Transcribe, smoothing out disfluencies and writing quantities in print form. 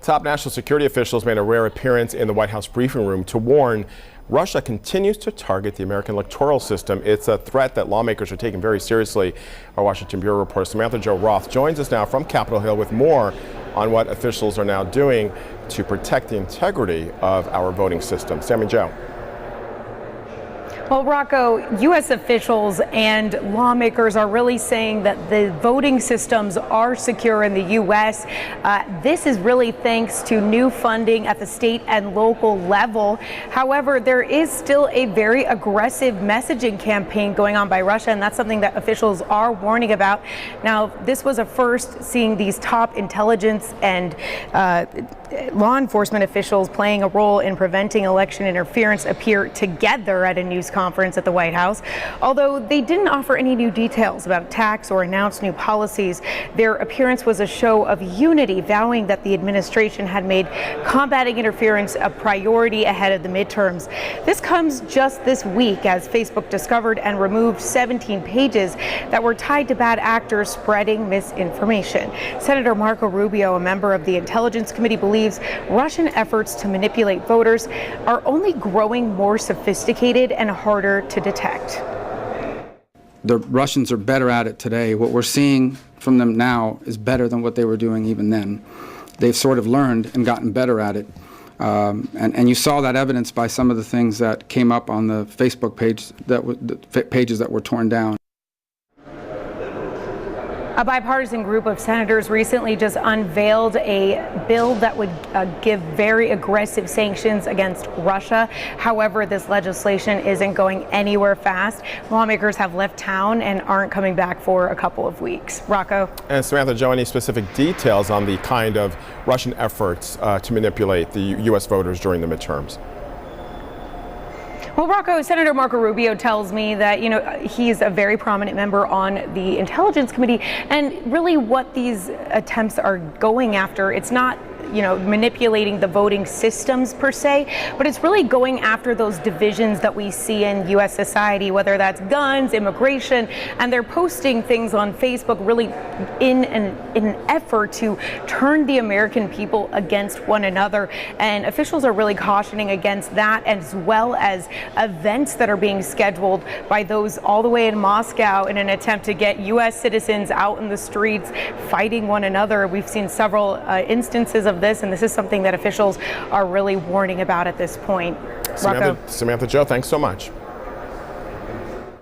Top national security officials made a rare appearance in the White House briefing room to warn Russia continues to target the American electoral system. It's a threat that lawmakers are taking very seriously. Our Washington Bureau reporter Samantha-Jo joins us now from Capitol Hill with more on what officials are now doing to protect the integrity of our voting system. Sammy-Jo. Well, Rocco, U.S. officials and lawmakers are really saying that the voting systems are secure in the U.S. This is really thanks to new funding at the state and local level. However, there is still a very aggressive messaging campaign going on by Russia, and that's something that officials are warning about. Now, this was a first seeing these top intelligence and law enforcement officials playing a role in preventing election interference appear together at a news conference at the White House. Although they didn't offer any new details about attacks or announce new policies, their appearance was a show of unity, vowing that the administration had made combating interference a priority ahead of the midterms. This comes just this week as Facebook discovered and removed 17 pages that were tied to bad actors spreading misinformation. Senator Marco Rubio, a member of the Intelligence Committee, believes Russian efforts to manipulate voters are only growing more sophisticated and harder to detect. The Russians are better at it today. What we're seeing from them now is better than what they were doing even then. They've sort of learned and gotten better at it. And you saw that evidence by some of the things that came up on the Facebook page, the pages that were torn down. A bipartisan group of senators recently just unveiled a bill that would give very aggressive sanctions against Russia. However, this legislation isn't going anywhere fast. Lawmakers have left town and aren't coming back for a couple of weeks. Rocco. And Samantha-Jo, any specific details on the kind of Russian efforts to manipulate the U.S. voters during the midterms? Well, Rocco, Senator Marco Rubio tells me that, he's a very prominent member on the Intelligence Committee, and really what these attempts are going after, it's not manipulating the voting systems per se, but it's really going after those divisions that we see in U.S. society, whether that's guns, immigration, and they're posting things on Facebook really in an effort to turn the American people against one another. And officials are really cautioning against that, as well as events that are being scheduled by those all the way in Moscow in an attempt to get U.S. citizens out in the streets fighting one another. We've seen several instances of this, and this is something that officials are really warning about at this point. Samantha-Jo, thanks so much.